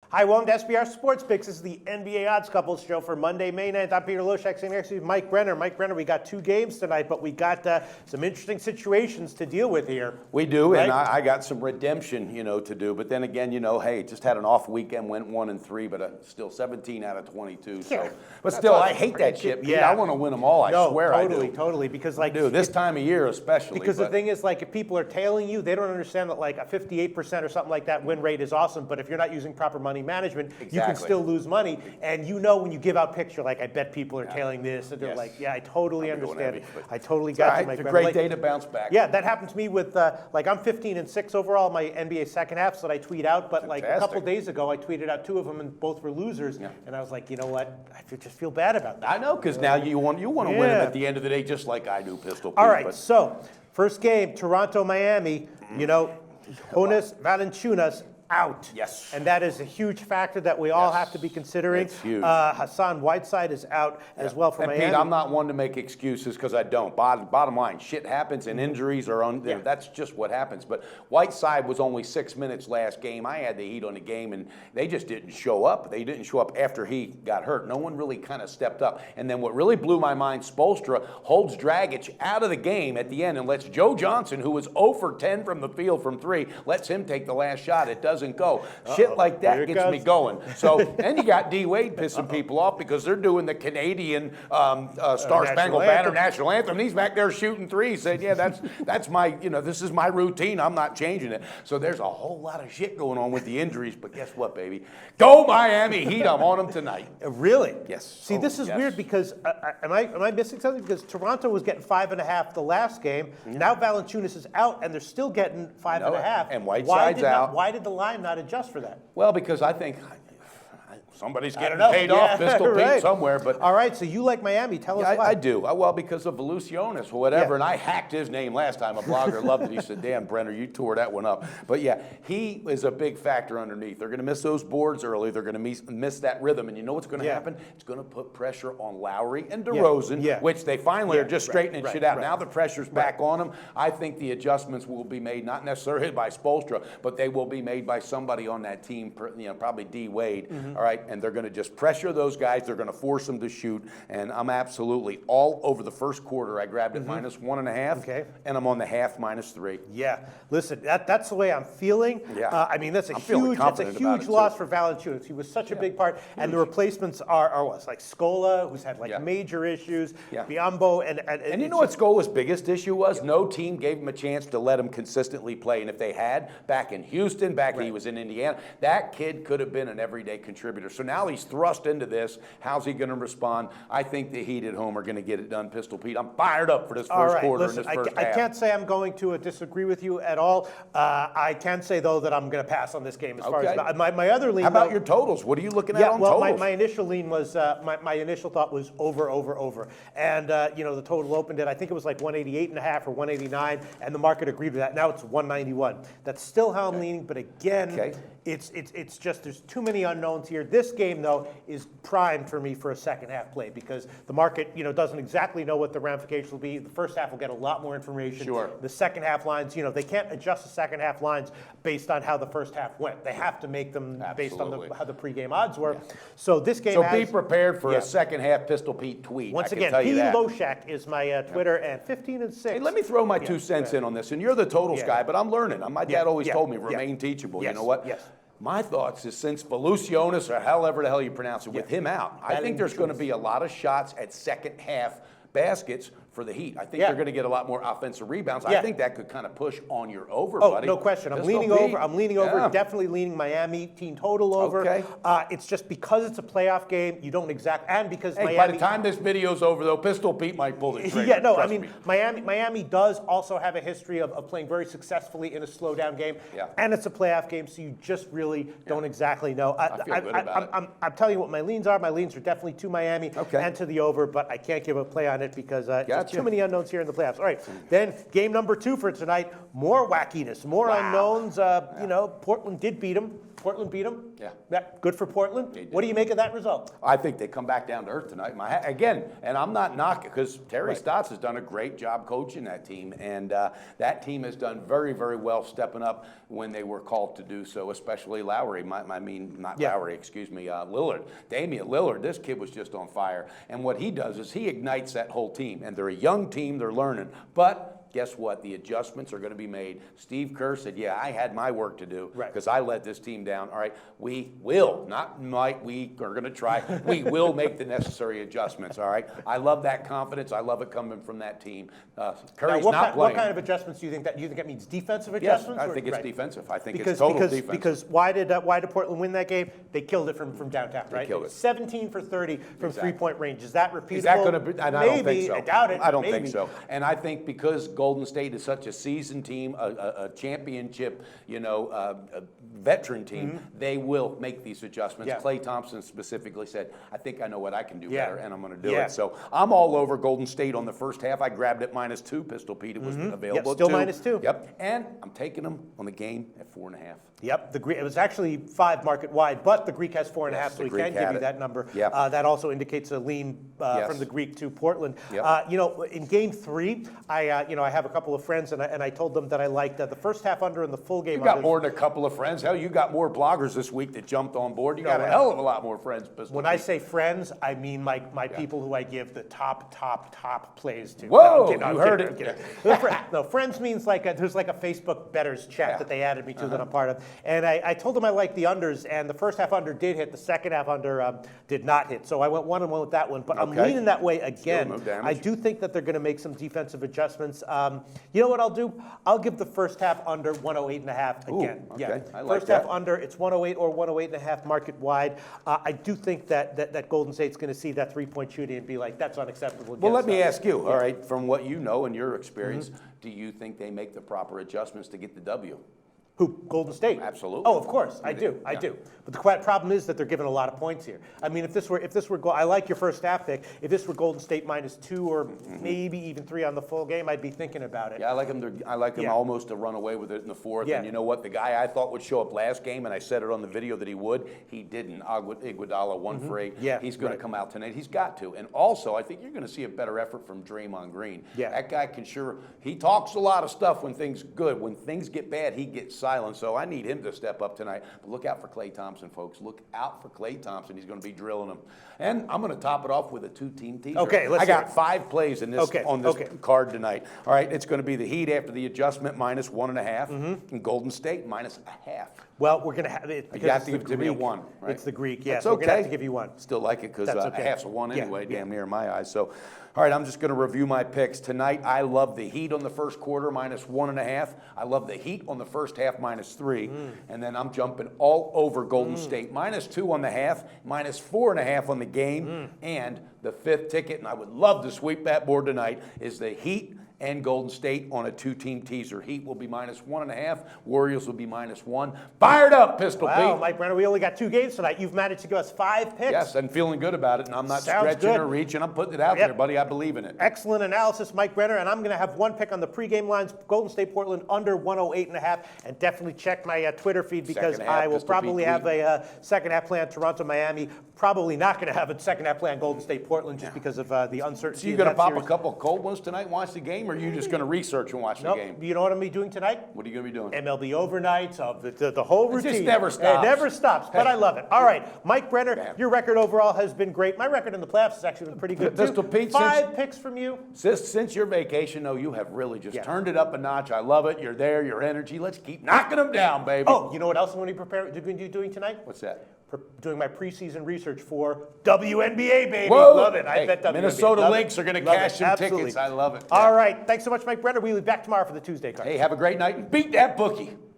Hi, welcome to SBR Sports Picks. This is the NBA Odds Couples show for Monday, May 9th. I'm Peter Loshak, sitting next to Mike Brenner. Mike Brenner, we got 2 games tonight, but we got some interesting situations to deal with here. We do, right? and I got some redemption, to do. But then again, hey, just had an off weekend, went 1-3, but still 17 out of 22. So, Yeah. but still, I hate that shit. Pete. Yeah. I want to win them all. I swear totally, I do. Totally, because I do this time of year especially. Because the thing is, if people are tailing you, they don't understand that a 58% or something like that win rate is awesome. But if you're not using proper money management, you can still lose money. And when you give out picks, you're like, I bet people are tailing this. And they're like, yeah, I totally understand. I totally got you, Mike. It's a great day to bounce back. Yeah, that happened to me with, I'm 15-6 overall in my NBA second half, so that I tweet out. But a couple days ago, I tweeted out 2 of them, and both were losers. Yeah. And I was like, you know what? I just feel bad about that. I know, because now you want to win them at the end of the day, just like I do, Pistol Pete. All right, so first game, Toronto-Miami, Jonas Valanciunas out. Yes. And that is a huge factor that we all have to be considering. It's huge. Hassan Whiteside is out as well for Miami. Pete, I'm not one to make excuses because I don't. Bottom line, shit happens and injuries are that's just what happens. But Whiteside was only 6 minutes last game. I had the Heat on the game and they just didn't show up. They didn't show up after he got hurt. No one really kind of stepped up. And then what really blew my mind, Spoelstra holds Dragic out of the game at the end and lets Joe Johnson, who was 0 for 10 from the field from 3, lets him take the last shot. It doesn't go. Shit like that gets me going. So then you got D Wade pissing people off because they're doing the Canadian Star Spangled Banner national anthem. He's back there shooting threes, saying, "Yeah, that's my this is my routine. I'm not changing it." So there's a whole lot of shit going on with the injuries. But guess what, baby? Go Miami Heat! I'm on them tonight. Really? Yes. See, this is weird because am I missing something? Because Toronto was getting 5.5 the last game. Now Valanciunas is out, and they're still getting 5.5. And Whiteside's out. Why did the line not adjust for that? Well, because I think somebody's getting paid off, Pistol Pete, somewhere. But all right, so you like Miami. Tell us why. I do. Well, because of Valanciunas or whatever. And I hacked his name last time. A blogger loved it. He said, damn, Brenner, you tore that one up. But yeah, he is a big factor underneath. They're going to miss those boards early. They're going to miss that rhythm. And you know what's going to happen? It's going to put pressure on Lowry and DeRozan, which they finally are just straightening shit out. Now the pressure's back on them. I think the adjustments will be made, not necessarily by Spoelstra, but they will be made by somebody on that team, probably D. Wade. All right, and they're going to just pressure those guys. They're going to force them to shoot. And I'm absolutely all over the first quarter. I grabbed it -1.5. And I'm on the half -3. Yeah. Listen, that's the way I'm feeling. Yeah. I mean, that's a huge loss for Valanciunas. He was such a big part. And the replacements are like Scola, who's had major issues, Biyombo, and you know what Scola's biggest issue was? No team gave him a chance to let him consistently play. And if they had, back in Houston, when he was in Indiana, that kid could have been an everyday contributor. So now he's thrust into this. How's he going to respond? I think the Heat at home are going to get it done, Pistol Pete. I'm fired up for this first quarter and this first half. I can't say I'm going to disagree with you at all. I can say, though, that I'm going to pass on this game as far as my other lean. How about your totals? What are you looking at on totals? My initial lean was, my initial thought was over. And, the total opened at, I think it was like 188.5 or 189, and the market agreed with that. Now it's 191. That's still how I'm leaning, but again, it's just there's too many unknowns here. This game, though, is primed for me for a second half play because the market, doesn't exactly know what the ramifications will be. The first half will get a lot more information. Sure. The second half lines, they can't adjust the second half lines based on how the first half went. They have to make them based on how the pregame odds were. Yeah. So this game be prepared for a second half Pistol Pete tweet. Once again, P. Loshak is my Twitter, and 15-6. Hey, let me throw my 2 cents in on this. And you're the totals guy, but I'm learning. My dad always told me, remain teachable. Yes. You know what? Yes. My thoughts is since Valanciunas, or however the hell you pronounce it, with him out, I think there's going to be a lot of shots at second half baskets for the Heat. I think they're going to get a lot more offensive rebounds. I think that could kind of push on your over, buddy. No question. I'm leaning over. Definitely leaning Miami team total over. Okay. It's just because it's a playoff game, you don't and because Miami. By the time this video's over, though, Pistol Pete might pull the trigger. Miami does also have a history of playing very successfully in a slow down game, and it's a playoff game, so you just really don't exactly know. I feel good about it. I'm telling you what my leans are. My leans are definitely to Miami and to the over, but I can't give a play on it because too many unknowns here in the playoffs. All right, then game number 2 for tonight. More wackiness, more unknowns. Portland did beat them. Portland beat them. Yeah. Good for Portland. What do you make of that result? I think they come back down to earth tonight. Again, and I'm not knocking, because Terry Stotts has done a great job coaching that team, and that team has done very, very well stepping up when they were called to do so, especially Lowry. Lowry, excuse me, Lillard. Damian Lillard, this kid was just on fire. And what he does is he ignites that whole team. And they're a young team, they're learning. But guess what? The adjustments are going to be made. Steve Kerr said, yeah, I had my work to do because I let this team down. All right, we will, not might, we are going to try. We will make the necessary adjustments, all right? I love that confidence. I love it coming from that team. Curry's not playing. What kind of adjustments do you think that means? Defensive adjustments? Yes, I think it's defensive. I think it's total defense. Because why did Portland win that game? They killed it from downtown, right? They killed it. 17 for 30 from three-point range. Is that repeatable? Is that going to be? And I don't think so. I doubt it. I don't think so. And I think because Golden State is such a seasoned team, a championship, veteran team, they will make these adjustments. Klay Thompson specifically said, I think I know what I can do better, and I'm going to do it. So I'm all over Golden State on the first half. I grabbed it -2, Pistol Pete. It was available still at 2. -2. Yep, and I'm taking them on the game at 4.5. Yep, it was actually 5 market wide, but the Greek has 4.5, so he can give you that number. Yep. That also indicates a lean from the Greek to Portland. Yep. In Game 3, I have a couple of friends, and I told them that I liked the first half under and the full game. You got more than a couple of friends. Hell, you got more bloggers this week that jumped on board. You got a hell of a lot more friends. When I say friends, I mean my people who I give the top plays to. Whoa, you heard it. No, friends means there's like a Facebook bettors chat that they added me to that I'm part of. And I told them I liked the unders, and the first half under did hit. The second half under did not hit. So I went 1-1 with that one. But I'm leaning that way again. I do think that they're going to make some defensive adjustments. You know what I'll do? I'll give the first half under 108.5 again. Ooh, okay. I like First that. half under, it's 108 or 108.5 market wide. I do think that Golden State's going to see that three-point shooting and be like, that's unacceptable. Well, let me ask you, all right, from what you know and your experience, do you think they make the proper adjustments to get the W? Who? Golden State? Absolutely. Oh, of course, I do. But the problem is that they're giving a lot of points here. I mean, if this were, I like your first half pick. If this were Golden State -2 or maybe even 3 on the full game, I'd be thinking about it. Yeah, I like them almost to run away with it in the fourth. And you know what? The guy I thought would show up last game, and I said it on the video that he would, he didn't. Iguodala 1 for 8. Yeah, he's going to come out tonight. He's got to. And also, I think you're going to see a better effort from Draymond Green. Yeah. That guy can he talks a lot of stuff when things good. When things get bad, he gets silent. So I need him to step up tonight. But look out for Klay Thompson, folks. Look out for Klay Thompson. He's going to be drilling them. And I'm going to top it off with a 2-team teaser. Okay, let's I got 5 plays in this on this card tonight. All right, it's going to be the Heat after the adjustment -1.5, and Golden State -0.5. Well, we're going to have it because you have to give me a 1. Right? It's the Greek, yes. That's okay. We're going to have to give you 1. Still like it because a half's a 1 anyway, Yeah. damn near in my eyes. So, all right, I'm just going to review my picks. Tonight, I love the Heat on the first quarter -1.5. I love the Heat on the first half -3. And then I'm jumping all over Golden State. -2 on the half, -4.5 on the game. And the 5th ticket, and I would love to sweep that board tonight, is the Heat and Golden State on a 2-team teaser. Heat will be -1.5. Warriors will be -1. Fired up, Pistol Pete. Wow, Mike Brenner, we only got 2 games tonight. You've managed to give us 5 picks. Yes, and feeling good about it, and I'm not Sounds stretching good. or reaching. I'm putting it out there, buddy. I believe in it. Excellent analysis, Mike Brenner, and I'm going to have 1 pick on the pregame lines, Golden State, Portland, under 108.5, and definitely check my Twitter feed because I will probably have a second half play on Toronto, Miami. Probably not going to have a second half play on Golden State, Portland, just because of the uncertainty. So you going to pop a couple of cold ones tonight and watch the game, or are you just going to research and watch the game? You know what I'm going to be doing tonight? What are you going to be doing? MLB overnights, of the whole routine. It just never stops. It never stops, but I love it. All right, Mike Brenner, your record overall has been great. My record in the playoffs has actually been pretty good, too. Pistol Pete, 5 picks from you. Since your vacation, though, you have really just turned it up a notch. I love it. You're there, your energy. Let's keep knocking them down, baby. Oh, you know what else I'm going to be doing tonight? What's that? Doing my preseason research for WNBA, baby. Whoa. Love it. I bet WNBA. Minnesota Lynx are going to cash some tickets. I love it. All right. Thanks so much, Mike Brenner. We'll be back tomorrow for the Tuesday card. Hey, have a great night and beat that bookie.